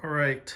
All right,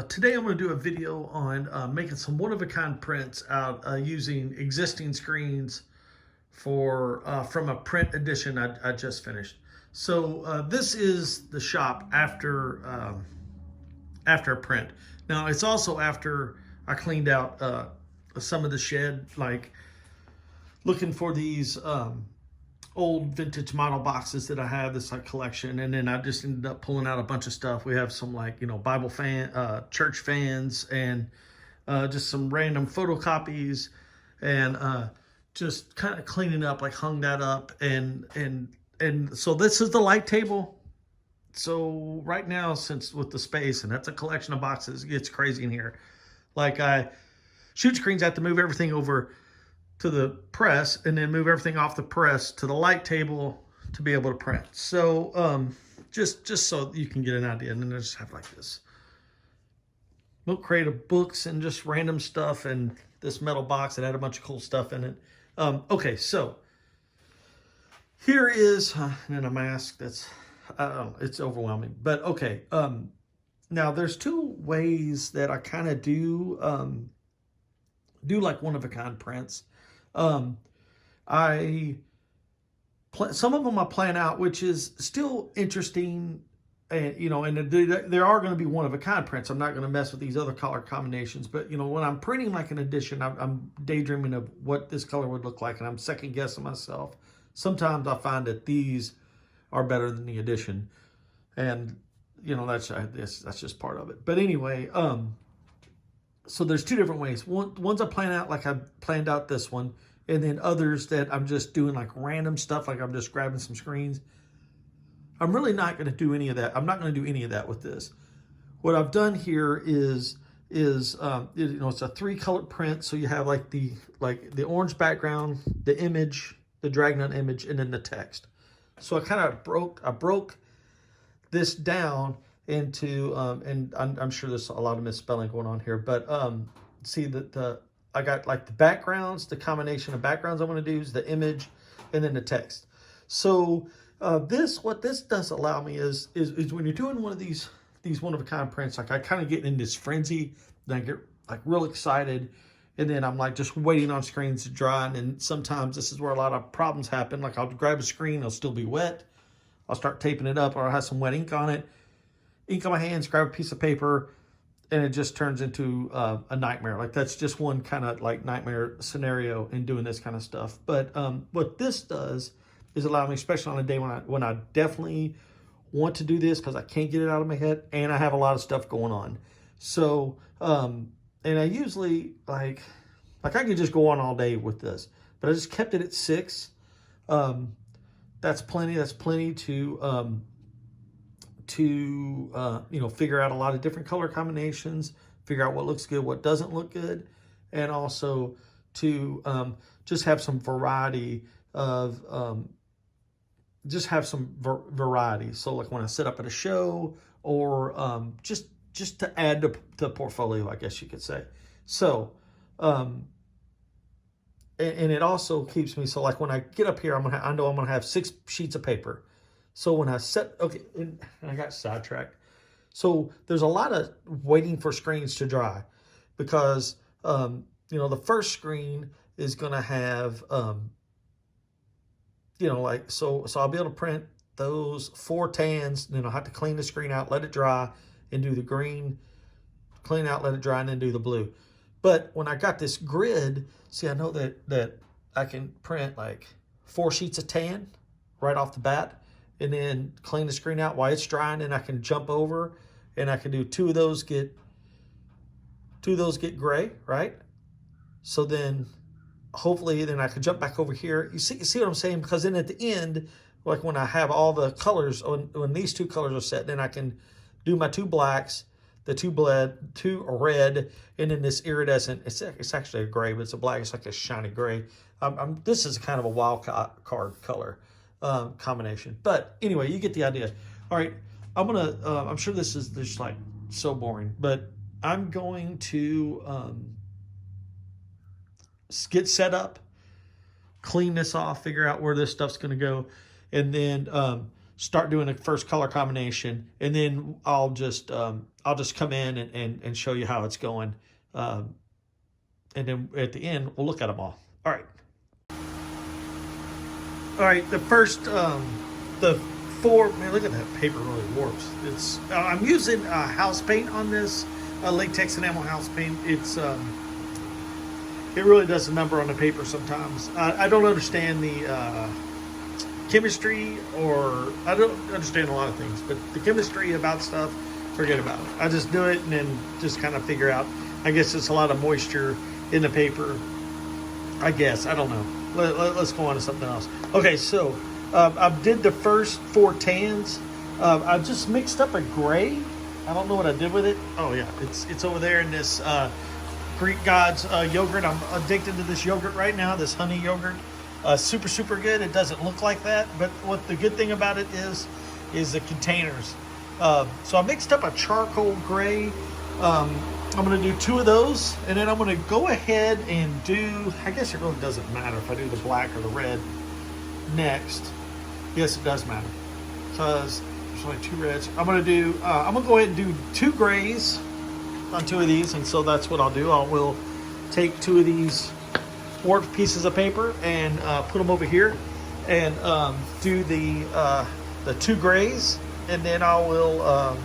today I'm going to do a video on making some one-of-a-kind prints out using existing screens for from a print edition I just finished. So this is the shop after a print. Now it's also after I cleaned out some of the shed, like looking for these old vintage model boxes that I have, this like collection, and then I just ended up pulling out a bunch of stuff. We have some like Bible church fans, and just some random photocopies, and just kind of cleaning up, like hung that up, and so this is the light table. So right now, since with the space, and that's a collection of boxes, it gets crazy in here. Like I shoot screens, I have to move everything over to the press and then move everything off the press to the light table to be able to print. So just so you can get an idea. And then I just have like this milk crate of books and just random stuff, and this metal box that had a bunch of cool stuff in it. Okay, so here is and then a mask that's, I don't know, it's overwhelming, but okay. Now there's two ways that I kind of do like one-of-a-kind prints. Um, I some of them I plan out, which is still interesting, and and there are going to be one-of-a-kind prints. I'm not going to mess with these other color combinations, but when I'm printing like an edition, I'm daydreaming of what this color would look like, and I'm second guessing myself. Sometimes I find that these are better than the edition, and that's just part of it. But anyway, so there's two different ways. One's I plan out, like I planned out this one, and then others that I'm just doing like random stuff, like I'm just grabbing some screens. I'm really not going to do any of that. I'm not going to do any of that with this. What I've done here is it's a three-color print, so you have like the orange background, the image, the Dragon image, and then the text. So I kind of broke this down into and I'm sure there's a lot of misspelling going on here, but see that I got like the backgrounds, the combination of backgrounds I'm going to do is the image and then the text. So what this does allow me is when you're doing one of these one-of-a-kind prints, like I kind of get in this frenzy, then I get like real excited, and then I'm like just waiting on screens to dry. And sometimes this is where a lot of problems happen. Like I'll grab a screen, it'll still be wet, I'll start taping it up, or I'll have some wet ink on it, ink on my hands, grab a piece of paper, and it just turns into a nightmare. Like that's just one kind of like nightmare scenario in doing this kind of stuff. But what this does is allow me, especially on a day when I definitely want to do this because I can't get it out of my head and I have a lot of stuff going on. So and I usually like I could just go on all day with this, but I just kept it at 6. That's plenty. That's plenty to figure out a lot of different color combinations, figure out what looks good, what doesn't look good, and also to just have some variety of variety. So like when I set up at a show, or just to add to the portfolio, I guess you could say. So and it also keeps me, so like when I get up here, I know I'm gonna have 6 sheets of paper. So when I and I got sidetracked. So there's a lot of waiting for screens to dry, because the first screen is gonna have so I'll be able to print those 4 tans, and then I'll have to clean the screen out, let it dry, and do the green, clean out, let it dry, and then do the blue. But when I got this grid, see, I know that I can print like 4 sheets of tan right off the bat, and then clean the screen out while it's drying, and I can jump over, and I can do 2 of those get gray, right? So then hopefully then I can jump back over here. You see what I'm saying? Because then at the end, like when I have all the colors, when these 2 colors are set, then I can do my 2 blacks, the 2 red, and then this iridescent. It's actually a gray, but it's a black. It's like a shiny gray. This is kind of a wild card color combination. But anyway, you get the idea. All right, I'm sure this is just like so boring, but I'm going to get set up, clean this off, figure out where this stuff's going to go, and then start doing the first color combination, and then I'll just come in and show you how it's going. And then at the end, we'll look at them all. All right. All right, the first, the four, man, look at that paper really warps. It's, I'm using house paint on this, latex enamel house paint. It's, it really does a number on the paper sometimes. I don't understand the chemistry, or I don't understand a lot of things, but the chemistry about stuff, forget about it. I just do it and then just kind of figure out. I guess it's a lot of moisture in the paper. I guess, I don't know. Let's go on to something else. Okay, so I did the first 4 tans. I just mixed up a gray. I don't know what I did with it. Oh yeah, it's over there in this Greek Gods yogurt. I'm addicted to this yogurt right now, this honey yogurt. Super good. It doesn't look like that, but what the good thing about it is the containers. So I mixed up a charcoal gray. I'm going to do 2 of those, and then I'm going to go ahead and do, I guess it really doesn't matter if I do the black or the red next. Yes, it does matter, because there's only 2 reds. I'm going to go ahead and do 2 grays on 2 of these, and so that's what I'll do. I will take 2 of these warped pieces of paper and put them over here, and do the 2 grays, and then I will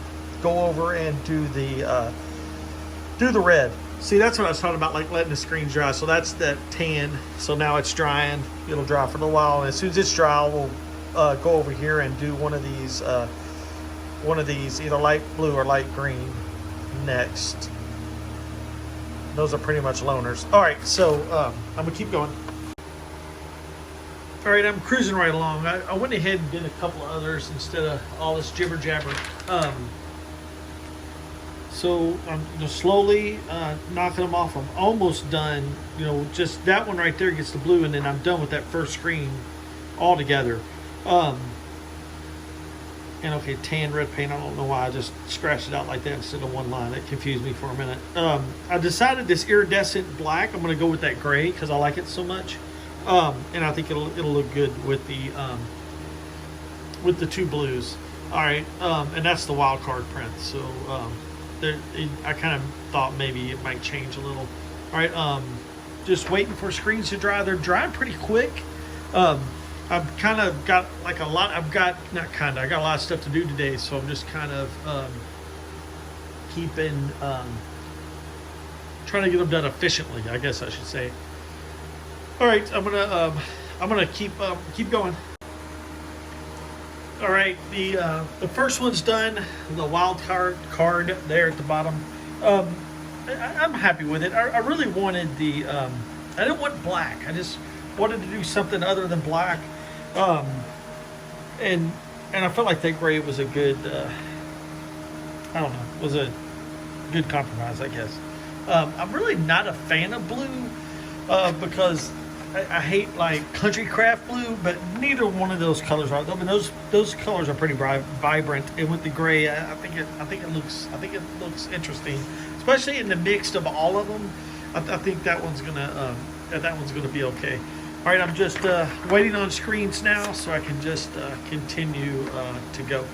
go over and do the red. See, that's what I was talking about, like letting the screen dry. So that's that tan. So now it's drying. It'll dry for a little while, and as soon as it's dry, we'll go over here and do one of these, either light blue or light green next. Those are pretty much loners. All right, so I'm gonna keep going. All right, I'm cruising right along. I went ahead and did a couple of others instead of all this jibber jabber. So I'm slowly knocking them off. I'm almost done. Just that one right there gets the blue, and then I'm done with that first screen altogether. And okay, tan red paint. I don't know why I just scratched it out like that instead of one line. That confused me for a minute. I decided this iridescent black, I'm going to go with that gray because I like it so much, and I think it'll look good with the 2 blues. All right, and that's the wild card print. So. I kind of thought maybe it might change a little. All right, just waiting for screens to dry. They're drying pretty quick. I've kind of got like a lot. I got a lot of stuff to do today, so I'm just kind of keeping, trying to get them done efficiently, I guess I should say. All right, I'm gonna keep going. All right, the first one's done. The wild card there at the bottom. I'm happy with it. I really wanted I didn't want black. I just wanted to do something other than black. And I felt like that gray was a good, I don't know, was a good compromise, I guess. I'm really not a fan of blue because I hate like country craft blue, but neither one of those colors are. I mean, those colors are pretty vibrant, and with the gray, I think it looks interesting, especially in the mix of all of them. I think that one's gonna be okay. All right, I'm just waiting on screens now, so I can just continue to go.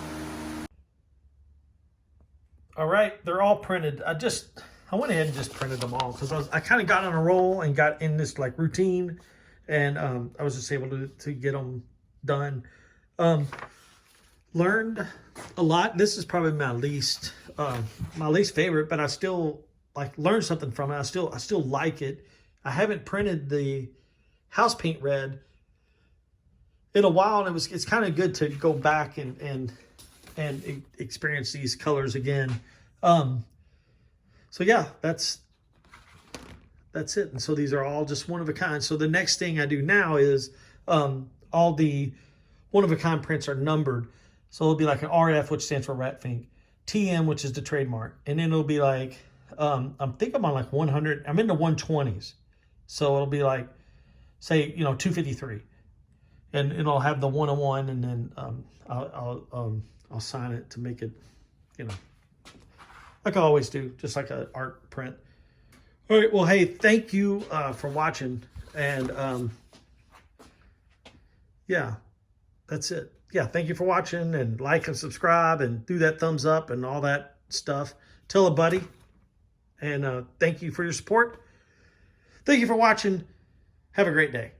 All right, they're all printed. I went ahead and just printed them all because I kind of got on a roll and got in this like routine, and I was just able to get them done. Learned a lot. This is probably my least favorite, but I still like learned something from it. I still like it. I haven't printed the house paint red in a while, and it's kind of good to go back and experience these colors again. So yeah, that's it. And so these are all just one of a kind. So the next thing I do now is all the one of a kind prints are numbered. So it'll be like an RF, which stands for Rat Fink, TM, which is the trademark, and then it'll be like I'm on like 100. I'm in the 120s, so it'll be like, say, 253, and it'll have the 101, and then I'll sign it to make it, like I always do, just like an art print. All right, well, hey, thank you for watching, and yeah, that's it. yeah, thank you for watching, and like and subscribe and do that thumbs up and all that stuff. Tell a buddy, and thank you for your support. Thank you for watching. Have a great day.